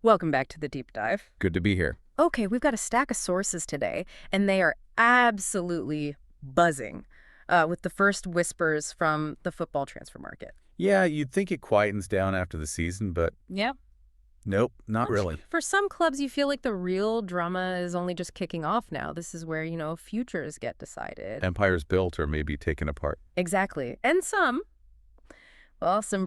Welcome back to the deep dive. Good to be here. Okay, we've got a stack of sources today, and they are absolutely buzzing with the first whispers from the football transfer market. Yeah, you'd think it quietens down after the season, but Yep. nope, not really. For some clubs, you feel like the real drama is only just kicking off now. This is where, futures get decided. Empires built or maybe taken apart. Exactly. And some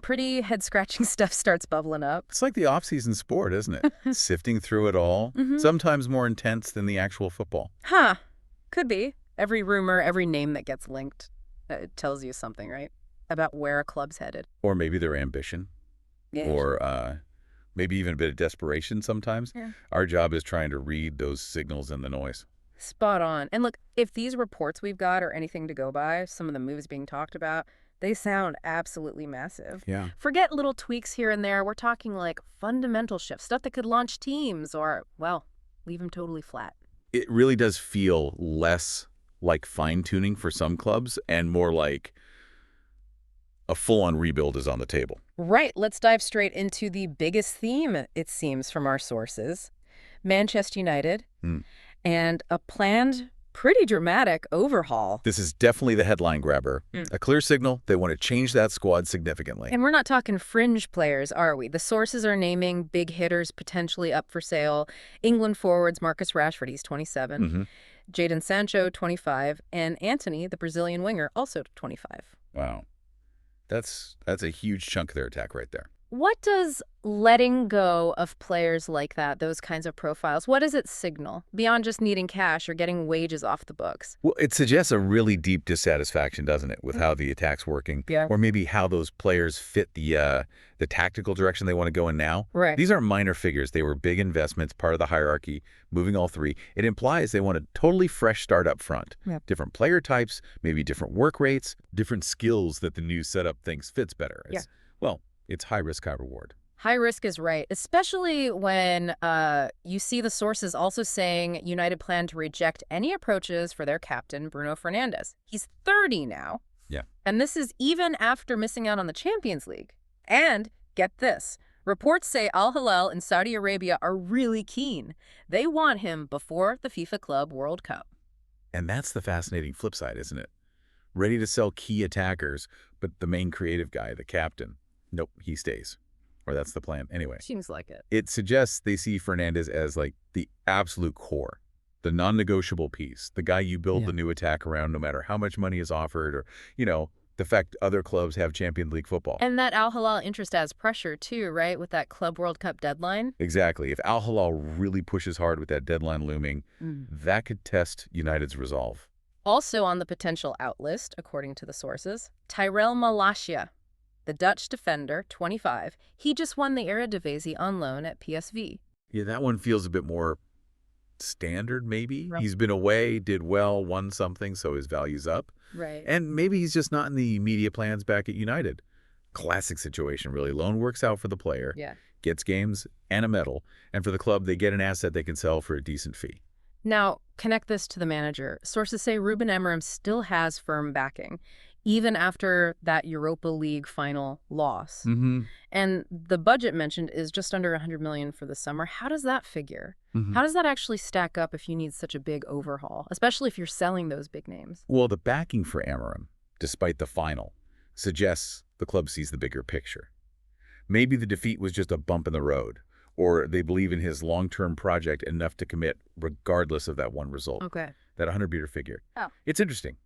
pretty head-scratching stuff starts bubbling up. It's like the off-season sport, isn't it? Sifting through it all, sometimes more intense than the actual football. Huh. Could be. Every rumor, every name that gets linked tells you something, right? About where a club's headed. Or maybe their ambition. Yeah. Or maybe even a bit of desperation sometimes. Yeah. Our job is trying to read those signals in the noise. Spot on. And look, if these reports we've got are anything to go by, some of the moves being talked about, they sound absolutely massive. Yeah. Forget little tweaks here and there. We're talking like fundamental shifts, stuff that could launch teams or, well, leave them totally flat. It really does feel less like fine-tuning for some clubs and more like a full-on rebuild is on the table. Right. Let's dive straight into the biggest theme, it seems, from our sources. Manchester United and a planned, pretty dramatic overhaul. This is definitely the headline grabber. A clear signal they want to change that squad significantly. And we're not talking fringe players, are we? The sources are naming big hitters potentially up for sale. England forwards Marcus Rashford, he's 27. Jadon Sancho, 25. And Antony, the Brazilian winger, also 25. Wow. That's a huge chunk of their attack right there. What does letting go of players like that, those kinds of profiles, what does it signal beyond just needing cash or getting wages off the books? Well, it suggests a really deep dissatisfaction, doesn't it, with how the attack's working? Yeah. Or maybe how those players fit the tactical direction they want to go in now. Right. These aren't minor figures. They were big investments, part of the hierarchy, moving all three. It implies they want a totally fresh start up front. Yep. Different player types, maybe different work rates, different skills that the new setup thinks fits better. It's high risk, high reward. High risk is right, especially when you see the sources also saying United plan to reject any approaches for their captain, Bruno Fernandes. He's 30 now. Yeah. And this is even after missing out on the Champions League. And get this, reports say Al Hilal in Saudi Arabia are really keen. They want him before the FIFA Club World Cup. And that's the fascinating flip side, isn't it? Ready to sell key attackers, but the main creative guy, the captain, nope, he stays. Or that's the plan. Anyway. Seems like it. It suggests they see Fernandes as like the absolute core, the non-negotiable piece, the guy you build the new attack around no matter how much money is offered or, the fact other clubs have Champions League football. And that Al Hilal interest adds pressure too, right, with that Club World Cup deadline? Exactly. If Al Hilal really pushes hard with that deadline looming, that could test United's resolve. Also on the potential out list, according to the sources, Tyrell Malacia. The Dutch defender, 25, he just won the Eredivisie on loan at PSV. Yeah, that one feels a bit more standard, maybe. Right. He's been away, did well, won something, so his value's up. Right. And maybe he's just not in the media plans back at United. Classic situation, really. Loan works out for the player, gets games and a medal, and for the club, they get an asset they can sell for a decent fee. Now, connect this to the manager. Sources say Ruben Amorim still has firm backing, even after that Europa League final loss. And the budget mentioned is just under $100 million for the summer. How does that figure? How does that actually stack up if you need such a big overhaul, especially if you're selling those big names? Well, the backing for Amorim, despite the final, suggests the club sees the bigger picture. Maybe the defeat was just a bump in the road, or they believe in his long-term project enough to commit regardless of that one result. Okay. That 100-meter figure. Oh. It's interesting.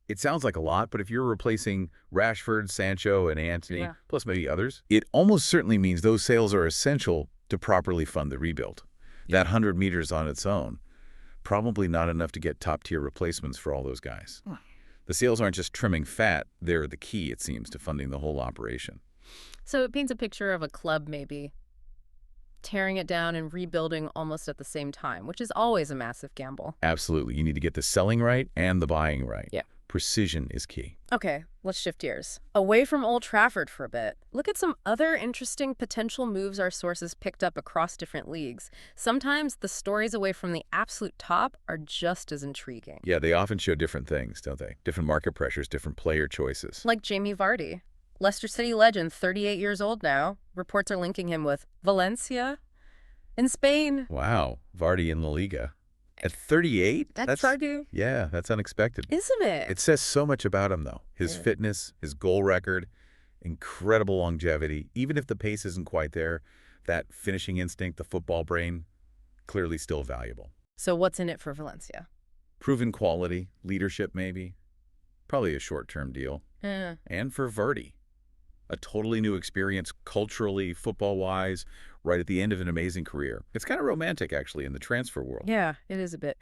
It sounds like a lot, but if you're replacing Rashford, Sancho, and Antony, plus maybe others, it almost certainly means those sales are essential to properly fund the rebuild. That 100 meters on its own, probably not enough to get top-tier replacements for all those guys. The sales aren't just trimming fat. They're the key, it seems, to funding the whole operation. So it paints a picture of a club maybe tearing it down and rebuilding almost at the same time, which is always a massive gamble. Absolutely. You need to get the selling right and the buying right. Yeah. Precision is key. Okay, let's shift gears. Away from Old Trafford for a bit. Look at some other interesting potential moves our sources picked up across different leagues. Sometimes the stories away from the absolute top are just as intriguing. Yeah, they often show different things, don't they? Different market pressures, different player choices. Like Jamie Vardy. Leicester City legend, 38 years old now. Reports are linking him with Valencia. in Spain. Wow. Vardy in La Liga. At 38? That's Vardy. Yeah, that's unexpected. Isn't it? It says so much about him, though. His fitness, his goal record, incredible longevity. Even if the pace isn't quite there, that finishing instinct, the football brain, clearly still valuable. So what's in it for Valencia? Proven quality, leadership maybe. Probably a short-term deal. And for Vardy, a totally new experience culturally, football-wise, right at the end of an amazing career. It's kind of romantic, actually, in the transfer world. Yeah, it is a bit.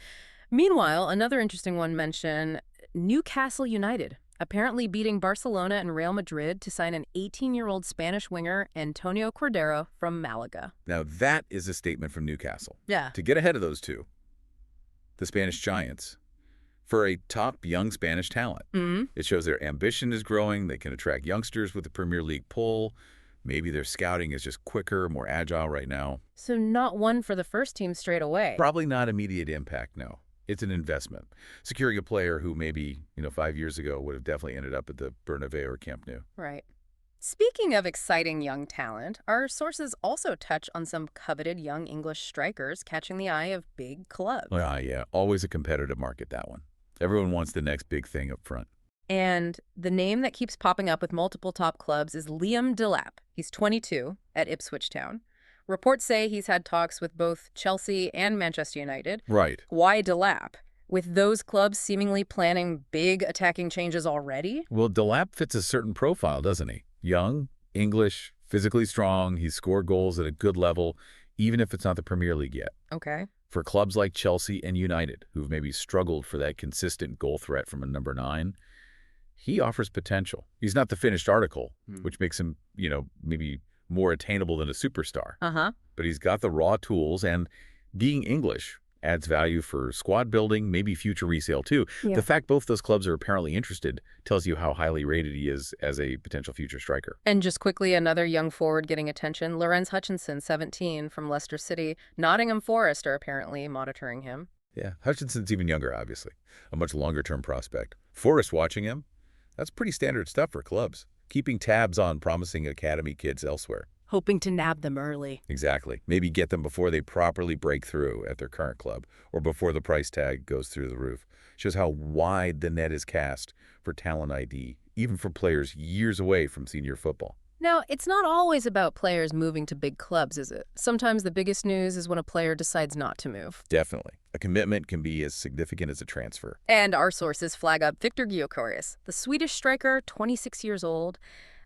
Meanwhile, another interesting one mentioned Newcastle United, apparently beating Barcelona and Real Madrid to sign an 18-year-old Spanish winger, Antonio Cordero, from Malaga. Now, that is a statement from Newcastle. Yeah. To get ahead of those two, the Spanish Giants, for a top young Spanish talent. It shows their ambition is growing. They can attract youngsters with the Premier League pull. Maybe their scouting is just quicker, more agile right now. So not one for the first team straight away. Probably not immediate impact, no. It's an investment. Securing a player who maybe, 5 years ago would have definitely ended up at the Bernabeu or Camp Nou. Right. Speaking of exciting young talent, our sources also touch on some coveted young English strikers catching the eye of big clubs. Yeah. Always a competitive market, that one. Everyone wants the next big thing up front. And the name that keeps popping up with multiple top clubs is Liam Delap. He's 22 at Ipswich Town. Reports say he's had talks with both Chelsea and Manchester United. Right. Why Delap? With those clubs seemingly planning big attacking changes already? Well, Delap fits a certain profile, doesn't he? Young, English, physically strong. He's scored goals at a good level, even if it's not the Premier League yet. Okay. For clubs like Chelsea and United, who've maybe struggled for that consistent goal threat from a number 9, he offers potential. He's not the finished article, which makes him, maybe more attainable than a superstar. But he's got the raw tools, and being English adds value for squad building, maybe future resale too. Yeah. The fact both those clubs are apparently interested tells you how highly rated he is as a potential future striker. And just quickly, another young forward getting attention, Lorenz Hutchinson, 17, from Leicester City. Nottingham Forest are apparently monitoring him. Yeah, Hutchinson's even younger, obviously. A much longer-term prospect. Forest watching him, that's pretty standard stuff for clubs. Keeping tabs on promising academy kids elsewhere. Hoping to nab them early. Exactly. Maybe get them before they properly break through at their current club or before the price tag goes through the roof. Shows how wide the net is cast for talent ID, even for players years away from senior football. Now, it's not always about players moving to big clubs, is it? Sometimes the biggest news is when a player decides not to move. Definitely. A commitment can be as significant as a transfer. And our sources flag up Victor Gyökeres, the Swedish striker, 26 years old.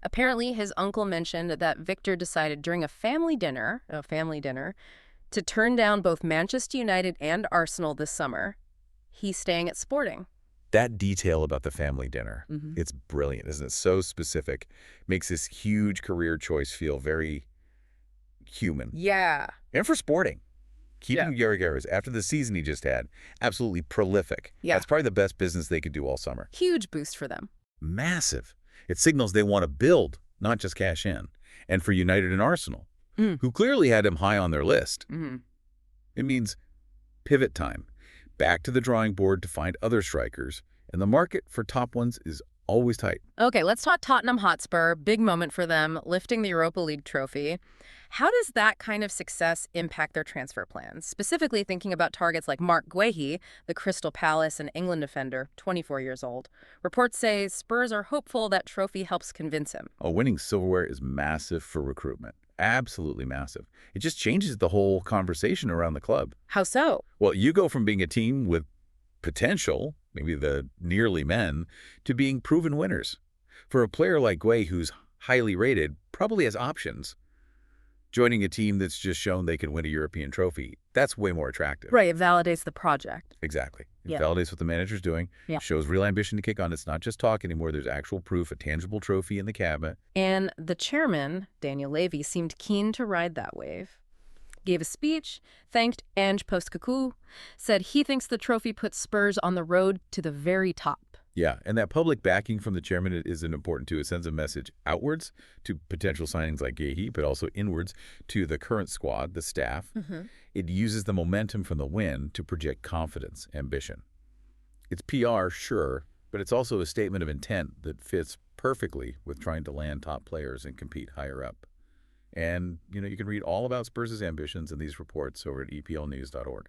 Apparently, his uncle mentioned that Victor decided during a family dinner, to turn down both Manchester United and Arsenal this summer. He's staying at Sporting. That detail about the family dinner, it's brilliant, isn't it? So specific. Makes this huge career choice feel very human. Yeah. And for Sporting. Keeping Gyökeres after the season he just had, absolutely prolific. Yeah. That's probably the best business they could do all summer. Huge boost for them. Massive. It signals they want to build, not just cash in. And for United and Arsenal, who clearly had him high on their list, it means pivot time. Back to the drawing board to find other strikers, and the market for top ones is always tight. Okay, let's talk Tottenham Hotspur. Big moment for them, lifting the Europa League trophy. How does that kind of success impact their transfer plans? Specifically thinking about targets like Mark Guehi, the Crystal Palace and England defender, 24 years old. Reports say Spurs are hopeful that trophy helps convince him. Winning silverware is massive for recruitment. Absolutely massive. It just changes the whole conversation around the club. How so? Well, you go from being a team with potential, maybe the nearly men, to being proven winners. For a player like Guehi, who's highly rated, probably has options. Joining a team that's just shown they can win a European trophy, that's way more attractive. Right, it validates the project. Exactly. It validates what the manager's doing, shows real ambition to kick on. It's not just talk anymore. There's actual proof, a tangible trophy in the cabinet. And the chairman, Daniel Levy, seemed keen to ride that wave. Gave a speech, thanked Ange Postecoglou, said he thinks the trophy puts Spurs on the road to the very top. Yeah, and that public backing from the chairman is important too. It sends a message outwards to potential signings like Guehi, but also inwards to the current squad, the staff. It uses the momentum from the win to project confidence, ambition. It's PR, sure, but it's also a statement of intent that fits perfectly with trying to land top players and compete higher up. And, you can read all about Spurs' ambitions in these reports over at eplnews.org.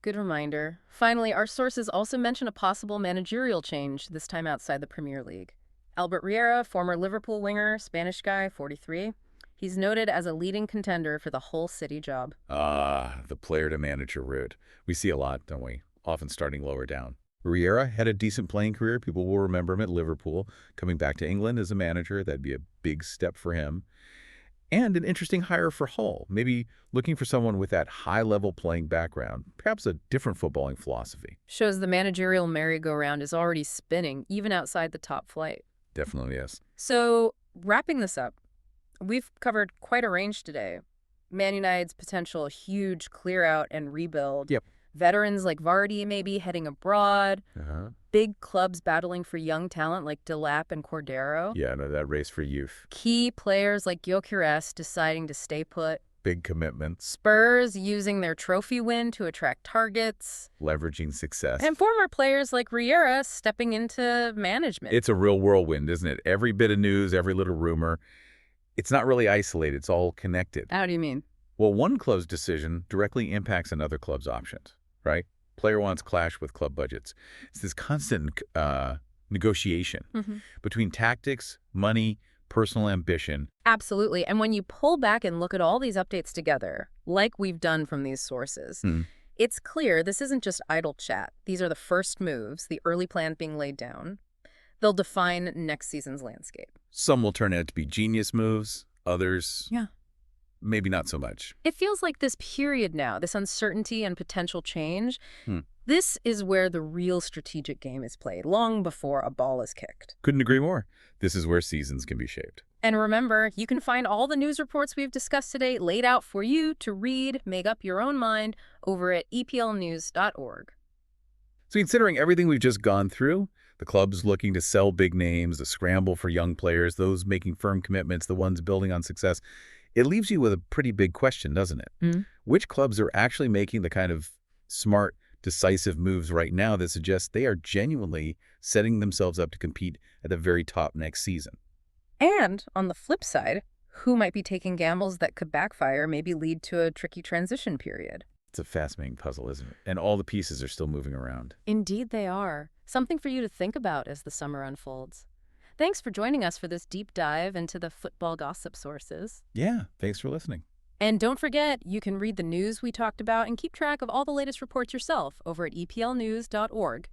Good reminder. Finally, our sources also mention a possible managerial change, this time outside the Premier League. Albert Riera, former Liverpool winger, Spanish guy, 43. He's noted as a leading contender for the Hull City job. The player-to-manager route. We see a lot, don't we? Often starting lower down. Riera had a decent playing career. People will remember him at Liverpool. Coming back to England as a manager, that'd be a big step for him. And an interesting hire for Hull, maybe looking for someone with that high-level playing background, perhaps a different footballing philosophy. Shows the managerial merry-go-round is already spinning, even outside the top flight. Definitely, yes. So, wrapping this up, we've covered quite a range today. Man United's potential huge clear-out and rebuild. Yep. Veterans like Vardy maybe heading abroad. Big clubs battling for young talent like Delap and Cordero. Yeah, no, that race for youth. Key players like Gyökeres deciding to stay put. Big commitments. Spurs using their trophy win to attract targets. Leveraging success. And former players like Riera stepping into management. It's a real whirlwind, isn't it? Every bit of news, every little rumor. It's not really isolated. It's all connected. How do you mean? Well, one club's decision directly impacts another club's options, right? Player wants clash with club budgets. It's this constant negotiation between tactics, money, personal ambition. Absolutely. And when you pull back and look at all these updates together, like we've done from these sources, it's clear this isn't just idle chat. These are the first moves, the early plans being laid down. They'll define next season's landscape. Some will turn out to be genius moves. Others, maybe not so much. It feels like this period now, this uncertainty and potential change, this is where the real strategic game is played, long before a ball is kicked. Couldn't agree more. This is where seasons can be shaped. And remember, you can find all the news reports we've discussed today laid out for you to read, make up your own mind over at eplnews.org. So considering everything we've just gone through, the clubs looking to sell big names, the scramble for young players, those making firm commitments, the ones building on success, it leaves you with a pretty big question, doesn't it? Which clubs are actually making the kind of smart, decisive moves right now that suggest they are genuinely setting themselves up to compete at the very top next season? And on the flip side, who might be taking gambles that could backfire, maybe lead to a tricky transition period? It's a fascinating puzzle, isn't it? And all the pieces are still moving around. Indeed they are. Something for you to think about as the summer unfolds. Thanks for joining us for this deep dive into the football gossip sources. Yeah, thanks for listening. And don't forget, you can read the news we talked about and keep track of all the latest reports yourself over at eplnews.org.